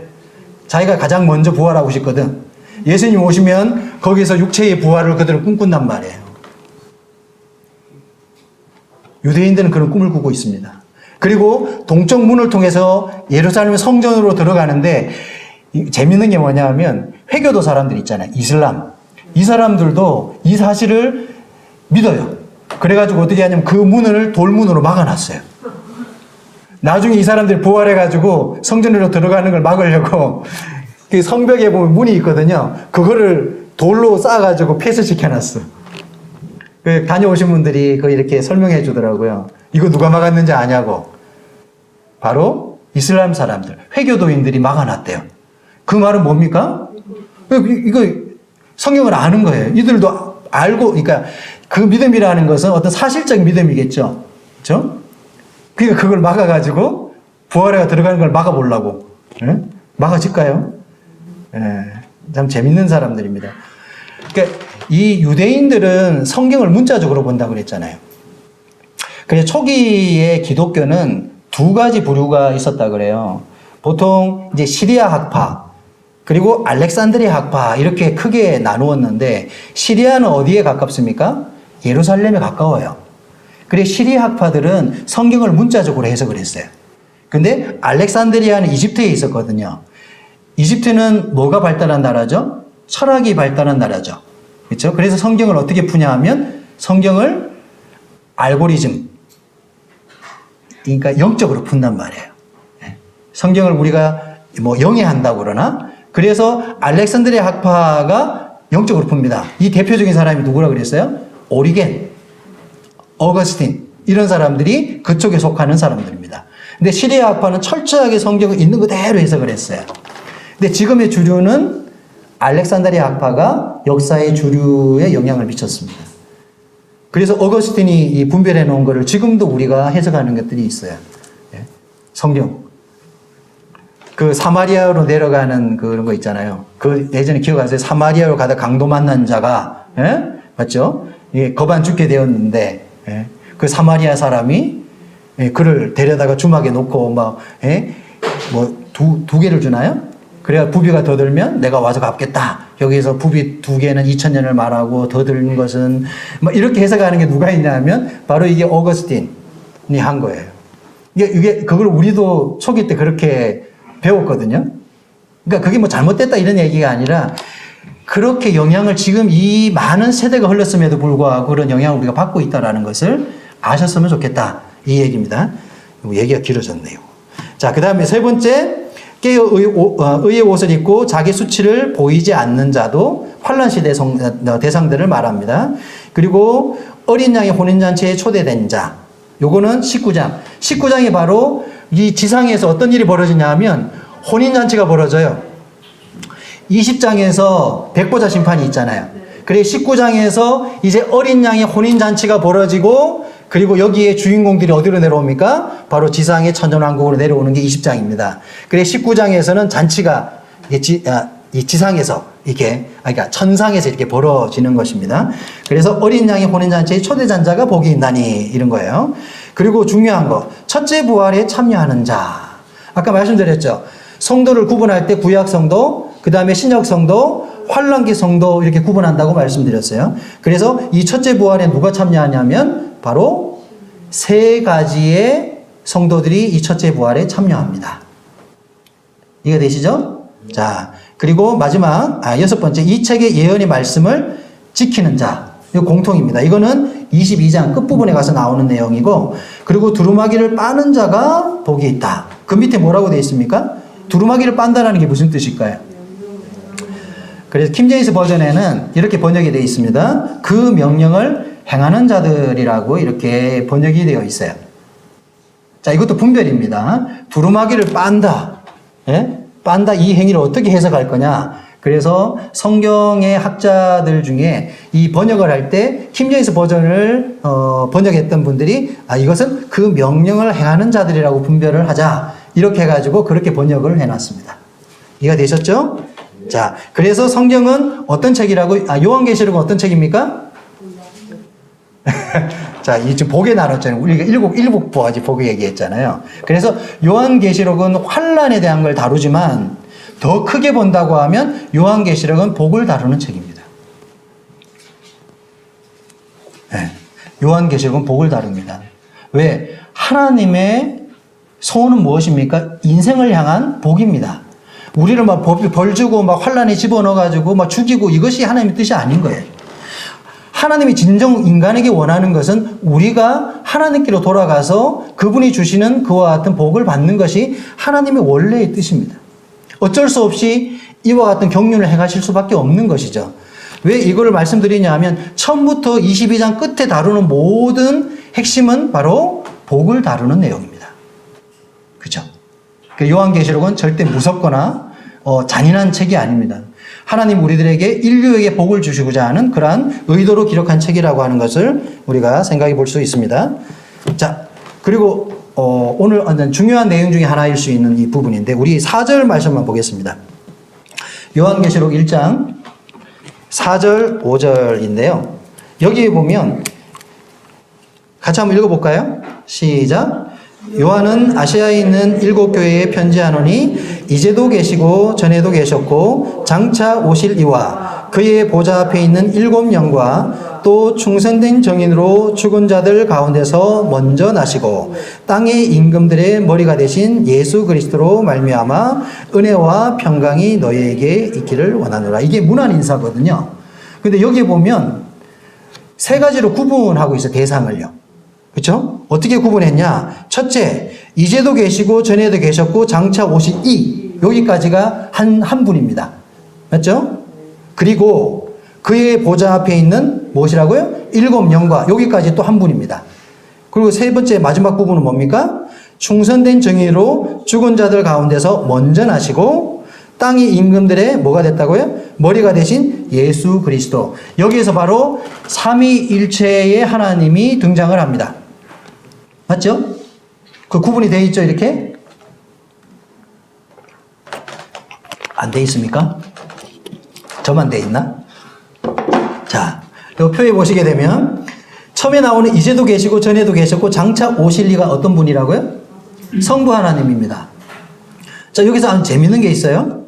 자기가 가장 먼저 부활하고 싶거든. 예수님 오시면 거기서 육체의 부활을 그대로 꿈꾼단 말이에요. 유대인들은 그런 꿈을 꾸고 있습니다. 그리고 동쪽 문을 통해서 예루살렘 성전으로 들어가는데 재밌는 게 뭐냐 하면 회교도 사람들 있잖아요. 이슬람. 이 사람들도 이 사실을 믿어요. 그래가지고 어떻게 하냐면 그 문을 돌문으로 막아놨어요. 나중에 이 사람들이 부활해가지고 성전으로 들어가는 걸 막으려고 그 성벽에 보면 문이 있거든요. 그거를 돌로 쌓아가지고 폐쇄시켜놨어. 그 다녀오신 분들이 그 이렇게 설명해 주더라고요. 이거 누가 막았는지 아냐고. 바로 이슬람 사람들, 회교도인들이 막아놨대요. 그 말은 뭡니까? 이거 성경을 아는 거예요. 이들도 알고, 그러니까 그 믿음이라는 것은 어떤 사실적 믿음이겠죠. 그렇죠? 그러니까 그걸 막아가지고 부활해가 들어가는 걸 막아보려고. 예? 막아질까요? 예, 참 재밌는 사람들입니다. 그러니까 이 유대인들은 성경을 문자적으로 본다고 그랬잖아요. 그래서 초기에 기독교는 두 가지 부류가 있었다 그래요. 보통 이제 시리아 학파 그리고 알렉산드리아 학파 이렇게 크게 나누었는데 시리아는 어디에 가깝습니까? 예루살렘에 가까워요. 그래서 시리아 학파들은 성경을 문자적으로 해석을 했어요. 근데 알렉산드리아는 이집트에 있었거든요. 이집트는 뭐가 발달한 나라죠? 철학이 발달한 나라죠. 그렇죠? 그래서 성경을 어떻게 푸냐 하면 성경을 알고리즘, 그러니까 영적으로 푼단 말이에요. 성경을 우리가 뭐 영해한다고 그러나 그래서 알렉산드리아 학파가 영적으로 풉니다. 이 대표적인 사람이 누구라 그랬어요? 오리겐, 어거스틴 이런 사람들이 그쪽에 속하는 사람들입니다. 근데 시리아 학파는 철저하게 성경을 있는 그대로 해석을 했어요. 근데 지금의 주류는 알렉산드리아 학파가 역사의 주류에 영향을 미쳤습니다. 그래서 어거스틴이 이 분별해 놓은 것을 지금도 우리가 해석하는 것들이 있어요. 예? 성경. 그 사마리아로 내려가는 그런 거 있잖아요. 그 예전에 기억하세요? 사마리아로 가다 강도 만난 자가, 예? 맞죠? 예, 거반 죽게 되었는데, 예? 그 사마리아 사람이 예, 그를 데려다가 주막에 놓고 막, 예? 뭐 두 개를 주나요? 그래야 부비가 더 들면 내가 와서 갚겠다. 여기서 부비 2개는 2000년을 말하고 더 들는 것은 뭐 이렇게 해석하는 게 누가 있냐면 바로 이게 어거스틴이 한 거예요. 이게 그걸 우리도 초기 때 그렇게 배웠거든요. 그러니까 그게 뭐 잘못됐다 이런 얘기가 아니라 그렇게 영향을 지금 이 많은 세대가 흘렀음에도 불구하고 그런 영향을 우리가 받고 있다는 것을 아셨으면 좋겠다. 이 얘기입니다. 얘기가 길어졌네요. 자, 그 다음에 세 번째. 깨어 의의 옷을 입고 자기 수치를 보이지 않는 자도 환란 시대 대상들을 말합니다. 그리고 어린 양의 혼인잔치에 초대된 자. 요거는 19장. 19장이 바로 이 지상에서 어떤 일이 벌어지냐 하면 혼인잔치가 벌어져요. 20장에서 백보자 심판이 있잖아요. 그래서 19장에서 이제 어린 양의 혼인잔치가 벌어지고 그리고 여기에 주인공들이 어디로 내려옵니까? 바로 지상의 천년왕국으로 내려오는 게 20장입니다. 그래서 19장에서는 잔치가 이 지상에서 이렇게, 그러니까 천상에서 이렇게 벌어지는 것입니다. 그래서 어린 양의 혼인잔치에 초대잔자가 복이 있나니 이런 거예요. 그리고 중요한 거, 첫째 부활에 참여하는 자. 아까 말씀드렸죠. 성도를 구분할 때 구약 성도, 그 다음에 신약 성도, 환란기 성도 이렇게 구분한다고 말씀드렸어요. 그래서 이 첫째 부활에 누가 참여하냐면 바로 세 가지의 성도들이 이 첫째 부활에 참여합니다. 이해가 되시죠? 자, 그리고 마지막, 여섯 번째, 이 책의 예언의 말씀을 지키는 자. 이거 공통입니다. 이거는 22장 끝부분에 가서 나오는 내용이고, 그리고 두루마기를 빠는 자가 복이 있다. 그 밑에 뭐라고 되어 있습니까? 두루마기를 빤다라는 게 무슨 뜻일까요? 그래서 킹제임스 버전에는 이렇게 번역이 되어 있습니다. 그 명령을 행하는 자들이라고 이렇게 번역이 되어 있어요. 자, 이것도 분별입니다. 두루마기를 빤다. 예? 빤다 이 행위를 어떻게 해석할 거냐. 그래서 성경의 학자들 중에 이 번역을 할 때 킹제임스 버전을 번역했던 분들이 이것은 그 명령을 행하는 자들이라고 분별을 하자. 이렇게 해가지고 그렇게 번역을 해놨습니다. 이해가 되셨죠? 자, 그래서 성경은 어떤 책이라고, 요한계시록은 어떤 책입니까? 자, 이 지금 복에 나눴잖아요. 우리가 일곱 가지 복을 얘기했잖아요. 그래서 요한계시록은 환란에 대한 걸 다루지만 더 크게 본다고 하면 요한계시록은 복을 다루는 책입니다. 네. 요한계시록은 복을 다룹니다. 왜? 하나님의 소원은 무엇입니까? 인생을 향한 복입니다. 우리를 막 벌 주고 막 환란에 집어넣어가지고 막 죽이고 이것이 하나님의 뜻이 아닌 거예요. 하나님이 진정 인간에게 원하는 것은 우리가 하나님께로 돌아가서 그분이 주시는 그와 같은 복을 받는 것이 하나님의 원래의 뜻입니다. 어쩔 수 없이 이와 같은 경륜을 행하실 수밖에 없는 것이죠. 왜 이거를 말씀드리냐 하면 처음부터 22장 끝에 다루는 모든 핵심은 바로 복을 다루는 내용입니다. 그렇죠? 요한계시록은 절대 무섭거나 잔인한 책이 아닙니다. 하나님 우리들에게 인류에게 복을 주시고자 하는 그러한 의도로 기록한 책이라고 하는 것을 우리가 생각해 볼 수 있습니다. 자, 그리고 오늘 중요한 내용 중에 하나일 수 있는 이 부분인데 우리 4절 말씀만 보겠습니다. 요한계시록 1장 4절 5절인데요. 여기에 보면 같이 한번 읽어볼까요? 시작. 요한은 아시아에 있는 7교회에 편지하노니 이제도 계시고 전에도 계셨고 장차 오실 이와 그의 보좌 앞에 있는 7영과 또 충성된 정인으로 죽은 자들 가운데서 먼저 나시고 땅의 임금들의 머리가 되신 예수 그리스도로 말미암아 은혜와 평강이 너희에게 있기를 원하노라. 이게 문안 인사거든요. 근데 여기 보면 세 가지로 구분하고 있어요. 대상을요. 그렇죠? 어떻게 구분했냐? 첫째, 이제도 계시고 전에도 계셨고 장차 오실 이 여기까지가 한 분입니다. 맞죠? 그리고 그의 보좌 앞에 있는 무엇이라고요? 7영과 여기까지 또 한 분입니다. 그리고 세 번째 마지막 부분은 뭡니까? 충성된 정의로 죽은 자들 가운데서 먼저 나시고 땅의 임금들의 뭐가 됐다고요? 머리가 되신 예수 그리스도. 여기에서 바로 삼위일체의 하나님이 등장을 합니다. 맞죠? 그 구분이 되어 있죠, 이렇게? 안 돼 있습니까? 저만 돼 있나? 자, 이 표에 보시게 되면 처음에 나오는 이제도 계시고 전에도 계셨고 장차 오실 이가 어떤 분이라고요? 성부 하나님입니다. 자, 여기서 아주 재밌는 게 있어요.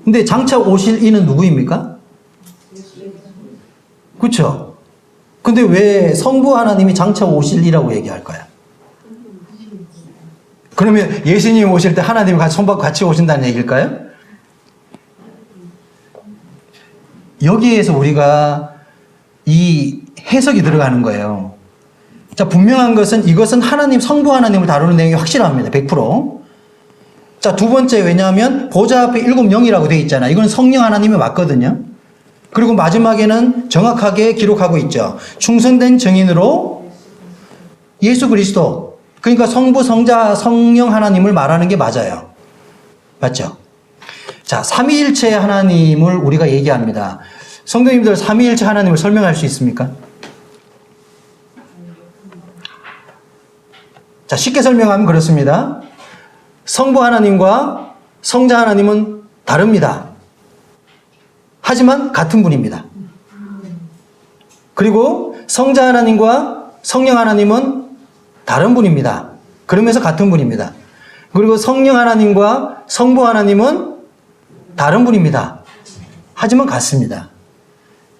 근데 장차 오실 이는 누구입니까? 그렇죠? 근데 왜 성부 하나님이 장차 오실 이라고 얘기할까요? 그러면 예수님이 오실 때 하나님이 같이 손잡고 같이 오신다는 얘기일까요? 여기에서 우리가 이 해석이 들어가는 거예요. 자, 분명한 것은 이것은 하나님, 성부 하나님을 다루는 내용이 확실합니다. 100%. 자, 두 번째, 왜냐하면 보좌 앞에 7영이라고 되어 있잖아요. 이건 성령 하나님이 맞거든요. 그리고 마지막에는 정확하게 기록하고 있죠. 충성된 정인으로 예수 그리스도. 그러니까 성부, 성자, 성령 하나님을 말하는 게 맞아요. 맞죠? 자, 삼위일체 하나님을 우리가 얘기합니다. 성도님들 삼위일체 하나님을 설명할 수 있습니까? 자, 쉽게 설명하면 그렇습니다. 성부 하나님과 성자 하나님은 다릅니다. 하지만 같은 분입니다. 그리고 성자 하나님과 성령 하나님은 다른 분입니다. 그러면서 같은 분입니다. 그리고 성령 하나님과 성부 하나님은 다른 분입니다. 하지만 같습니다.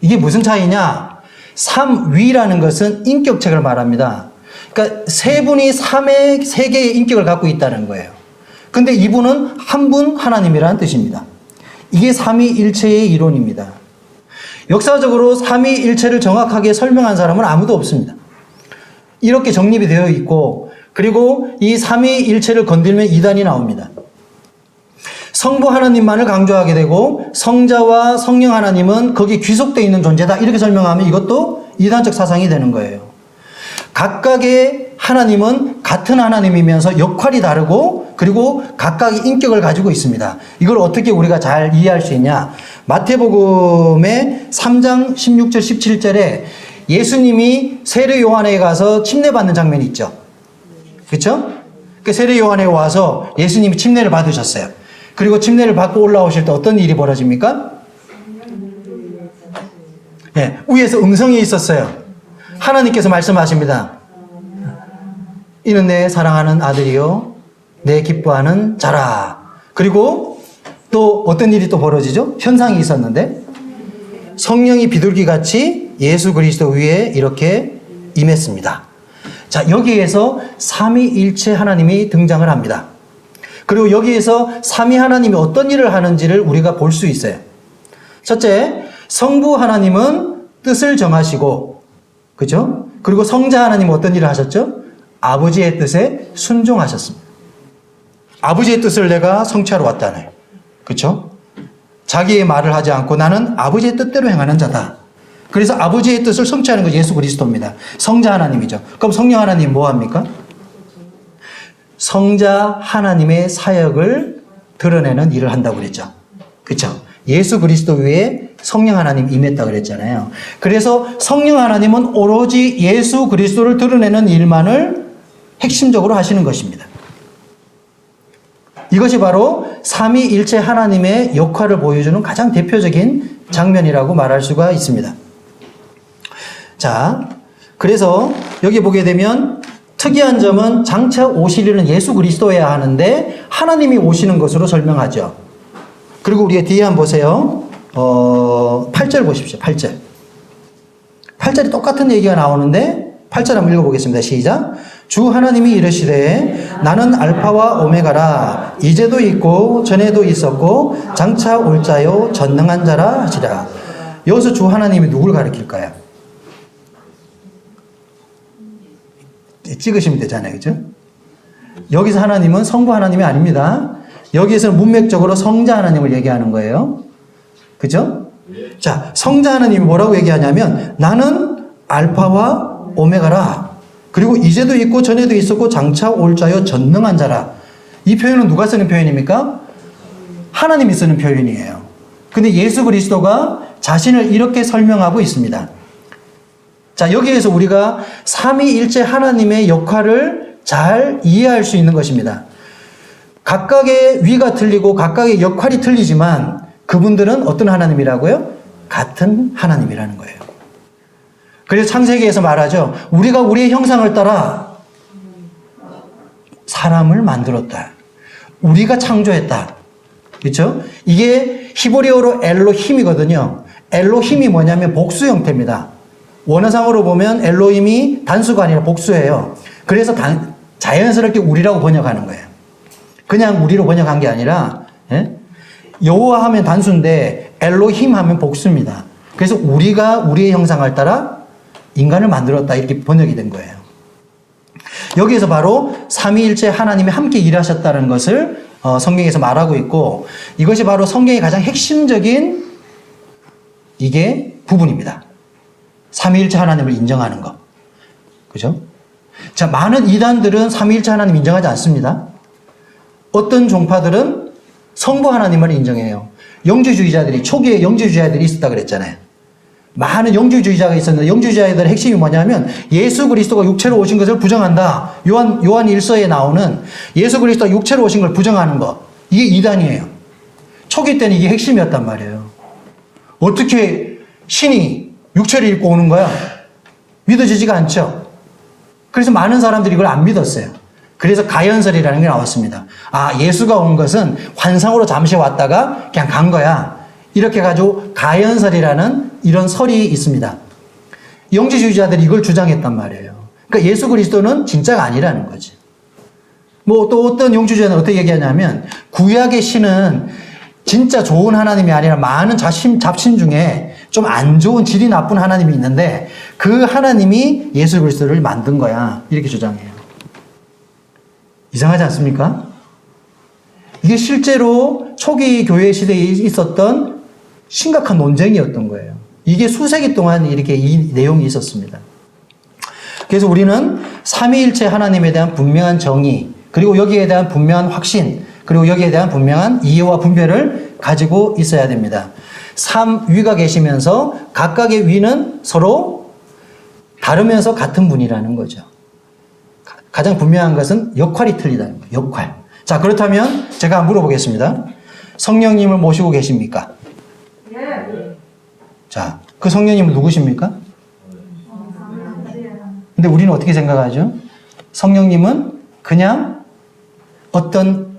이게 무슨 차이냐? 삼위라는 것은 인격책을 말합니다. 그러니까 세 분이 세 개의 인격을 갖고 있다는 거예요. 근데 이분은 한 분 하나님이라는 뜻입니다. 이게 삼위일체의 이론입니다. 역사적으로 삼위일체를 정확하게 설명한 사람은 아무도 없습니다. 이렇게 정립이 되어 있고, 그리고 이 삼위일체를 건들면 이단이 나옵니다. 성부 하나님만을 강조하게 되고 성자와 성령 하나님은 거기 귀속되어 있는 존재다 이렇게 설명하면 이것도 이단적 사상이 되는 거예요. 각각의 하나님은 같은 하나님이면서 역할이 다르고 그리고 각각의 인격을 가지고 있습니다. 이걸 어떻게 우리가 잘 이해할 수 있냐? 마태복음의 3장 16절 17절에 예수님이 세례 요한에 가서 침례받는 장면이 있죠. 그렇죠? 그 세례 요한에 와서 예수님이 침례를 받으셨어요. 그리고 침례를 받고 올라오실 때 어떤 일이 벌어집니까? 네, 위에서 음성이 있었어요. 하나님께서 말씀하십니다. 이는 내 사랑하는 아들이요 내 기뻐하는 자라. 그리고 또 어떤 일이 또 벌어지죠? 현상이 있었는데 성령이 비둘기같이 예수 그리스도 위에 이렇게 임했습니다. 자, 여기에서 삼위일체 하나님이 등장을 합니다. 그리고 여기에서 삼위 하나님이 어떤 일을 하는지를 우리가 볼 수 있어요. 첫째, 성부 하나님은 뜻을 정하시고, 그죠? 그리고 성자 하나님은 어떤 일을 하셨죠? 아버지의 뜻에 순종하셨습니다. 아버지의 뜻을 내가 성취하러 왔다네. 그쵸? 자기의 말을 하지 않고 나는 아버지의 뜻대로 행하는 자다. 그래서 아버지의 뜻을 성취하는 것이 예수 그리스도입니다. 성자 하나님이죠. 그럼 성령 하나님 뭐 합니까? 성자 하나님의 사역을 드러내는 일을 한다고 그랬죠. 그쵸? 예수 그리스도 위에 성령 하나님 임했다고 그랬잖아요. 그래서 성령 하나님은 오로지 예수 그리스도를 드러내는 일만을 핵심적으로 하시는 것입니다. 이것이 바로 삼위일체 하나님의 역할을 보여주는 가장 대표적인 장면이라고 말할 수가 있습니다. 자, 그래서 여기 보게 되면 특이한 점은 장차 오실 일은 예수 그리스도여야 하는데 하나님이 오시는 것으로 설명하죠. 그리고 우리가 뒤에 한번 보세요. 8절 보십시오. 8절. 8절이 똑같은 얘기가 나오는데 8절 한번 읽어보겠습니다. 시작. 주 하나님이 이르시되 나는 알파와 오메가라 이제도 있고 전에도 있었고 장차 올 자요 전능한 자라 하시라. 여기서 주 하나님이 누구를 가리킬까요? 찍으시면 되잖아요. 그죠? 여기서 하나님은 성부 하나님이 아닙니다. 여기에서는 문맥적으로 성자 하나님을 얘기하는 거예요. 그죠? 자, 성자 하나님이 뭐라고 얘기하냐면 나는 알파와 오메가라. 그리고 이제도 있고 전에도 있었고 장차 올 자요 전능한 자라. 이 표현은 누가 쓰는 표현입니까? 하나님이 쓰는 표현이에요. 근데 예수 그리스도가 자신을 이렇게 설명하고 있습니다. 자, 여기에서 우리가 삼위일체 하나님의 역할을 잘 이해할 수 있는 것입니다. 각각의 위가 틀리고 각각의 역할이 틀리지만 그분들은 어떤 하나님이라고요? 같은 하나님이라는 거예요. 그래서 창세기에서 말하죠. 우리가 우리의 형상을 따라 사람을 만들었다. 우리가 창조했다. 그렇죠? 이게 히브리어로 엘로힘이거든요. 엘로힘이 뭐냐면 복수 형태입니다. 원어상으로 보면 엘로힘이 단수가 아니라 복수예요. 그래서 자연스럽게 우리라고 번역하는 거예요. 그냥 우리로 번역한 게 아니라 여호와 하면 단수인데 엘로힘 하면 복수입니다. 그래서 우리가 우리의 형상을 따라 인간을 만들었다 이렇게 번역이 된 거예요. 여기에서 바로 삼위일체 하나님이 함께 일하셨다는 것을 성경에서 말하고 있고 이것이 바로 성경의 가장 핵심적인 이게 부분입니다. 삼위일체 하나님을 인정하는 것. 그죠? 자, 많은 이단들은 삼위일체 하나님 인정하지 않습니다. 어떤 종파들은 성부 하나님을 인정해요. 영주주의자들이 초기에 영주주의자들이 있었다 그랬잖아요. 많은 영주주의자가 있었는데 영주주의자들의 핵심이 뭐냐면 예수 그리스도가 육체로 오신 것을 부정한다. 요한 1서에 나오는 예수 그리스도가 육체로 오신 걸 부정하는 것. 이게 이단이에요. 초기 때는 이게 핵심이었단 말이에요. 어떻게 신이 육체를 입고 오는 거야? 믿어지지가 않죠. 그래서 많은 사람들이 이걸 안 믿었어요. 그래서 가연설이라는 게 나왔습니다. 아, 예수가 온 것은 환상으로 잠시 왔다가 그냥 간 거야. 이렇게 해가지고 가연설이라는 이런 설이 있습니다. 영지주의자들이 이걸 주장했단 말이에요. 그러니까 예수 그리스도는 진짜가 아니라는 거지. 뭐 또 어떤 영지주의자는 어떻게 얘기하냐면 구약의 신은 진짜 좋은 하나님이 아니라 많은 잡신 중에 좀 안 좋은 질이 나쁜 하나님이 있는데 그 하나님이 예수 그리스도를 만든 거야. 이렇게 주장해요. 이상하지 않습니까? 이게 실제로 초기 교회 시대에 있었던 심각한 논쟁이었던 거예요. 이게 수세기 동안 이렇게 이 내용이 있었습니다. 그래서 우리는 삼위일체 하나님에 대한 분명한 정의, 그리고 여기에 대한 분명한 확신, 그리고 여기에 대한 분명한 이해와 분별을 가지고 있어야 됩니다. 삼위가 계시면서 각각의 위는 서로 다르면서 같은 분이라는 거죠. 가장 분명한 것은 역할이 틀리다는 거예요. 역할. 자, 그렇다면 제가 한번 물어보겠습니다. 성령님을 모시고 계십니까? 예. 자, 그 성령님은 누구십니까? 근데 우리는 어떻게 생각하죠? 성령님은 그냥 어떤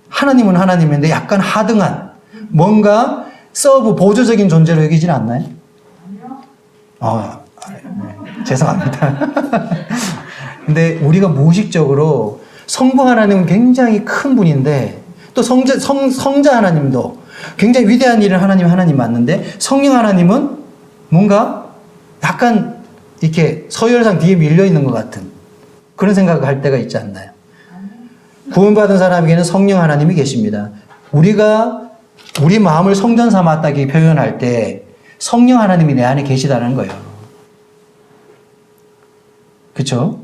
하나님은 하나님인데 약간 하등한 뭔가 서브 보조적인 존재로 여기지는 않나요? 아니요. 네, 죄송합니다. 근데 우리가 무의식적으로 성부 하나님은 굉장히 큰 분인데 또 성자 하나님도 굉장히 위대한 일을 하나님 맞는데 성령 하나님은 뭔가 약간 이렇게 서열상 뒤에 밀려 있는 것 같은 그런 생각을 할 때가 있지 않나요? 구원받은 사람에게는 성령 하나님이 계십니다. 우리가 우리 마음을 성전 삼았다기 표현할 때 성령 하나님이 내 안에 계시다는 거예요. 그렇죠?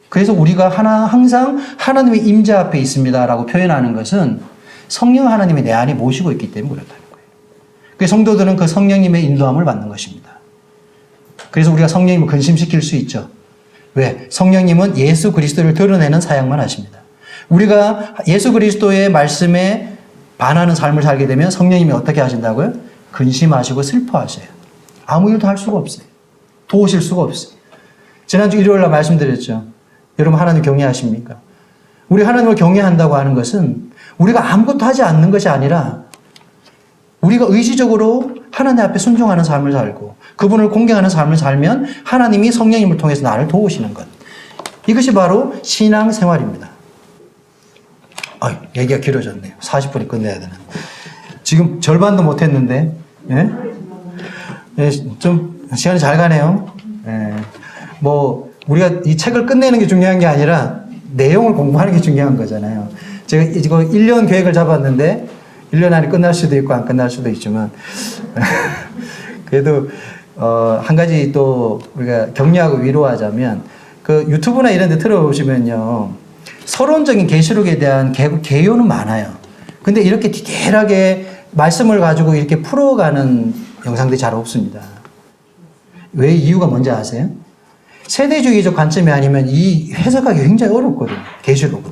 그래서 우리가 항상 하나님의 임재 앞에 있습니다라고 표현하는 것은 성령 하나님이 내 안에 모시고 있기 때문에 그렇다는 거예요. 그래서 성도들은 그 성령님의 인도함을 받는 것입니다. 그래서 우리가 성령님을 근심시킬 수 있죠. 왜? 성령님은 예수 그리스도를 드러내는 사역만 하십니다. 우리가 예수 그리스도의 말씀에 반하는 삶을 살게 되면 성령님이 어떻게 하신다고요? 근심하시고 슬퍼하셔요. 아무 일도 할 수가 없어요. 도우실 수가 없어요. 지난주 일요일 날 말씀드렸죠. 여러분 하나님 경외하십니까? 우리 하나님을 경외한다고 하는 것은 우리가 아무것도 하지 않는 것이 아니라 우리가 의지적으로 하나님 앞에 순종하는 삶을 살고 그분을 공경하는 삶을 살면 하나님이 성령님을 통해서 나를 도우시는 것. 이것이 바로 신앙 생활입니다. 얘기가 길어졌네요. 40분이 끝내야 되는. 지금 절반도 못했는데, 예? 예, 좀 시간이 잘 가네요. 예. 뭐 우리가 이 책을 끝내는 게 중요한 게 아니라 내용을 공부하는 게 중요한 거잖아요. 제가 이거 1년 계획을 잡았는데 1년 안에 끝날 수도 있고 안 끝날 수도 있지만 그래도 한 가지 또 우리가 격려하고 위로하자면 그 유튜브나 이런 데 틀어보시면요. 서론적인 계시록에 대한 개요는 많아요. 근데 이렇게 디테일하게 말씀을 가지고 이렇게 풀어가는 영상들이 잘 없습니다. 왜 이유가 뭔지 아세요? 세대주의적 관점이 아니면 이 해석하기 굉장히 어렵거든요. 계시록은.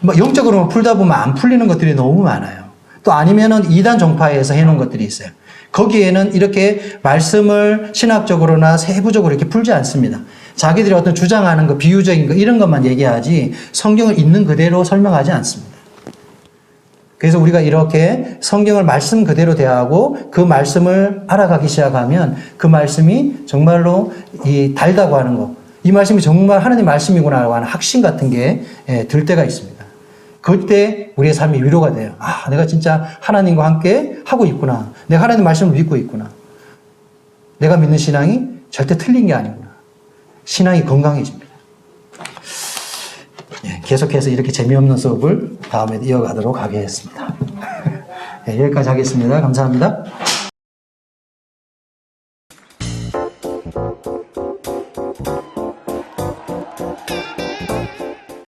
뭐 영적으로만 풀다 보면 안 풀리는 것들이 너무 많아요. 또 아니면은 이단 종파에서 해놓은 것들이 있어요. 거기에는 이렇게 말씀을 신학적으로나 세부적으로 이렇게 풀지 않습니다. 자기들이 어떤 주장하는 거, 비유적인 거, 이런 것만 얘기하지 성경을 있는 그대로 설명하지 않습니다. 그래서 우리가 이렇게 성경을 말씀 그대로 대하고 그 말씀을 알아가기 시작하면 그 말씀이 정말로 이 달다고 하는 거, 이 말씀이 정말 하나님 말씀이구나 하는 확신 같은 게 들 때가 있습니다. 그때 우리의 삶이 위로가 돼요. 아, 내가 진짜 하나님과 함께 하고 있구나. 내가 하나님 말씀을 믿고 있구나. 내가 믿는 신앙이 절대 틀린 게 아니구나. 신앙이 건강해집니다. 예, 계속해서 이렇게 재미없는 수업을 다음에 이어가도록 하겠습니다. 예, 여기까지 하겠습니다. 감사합니다.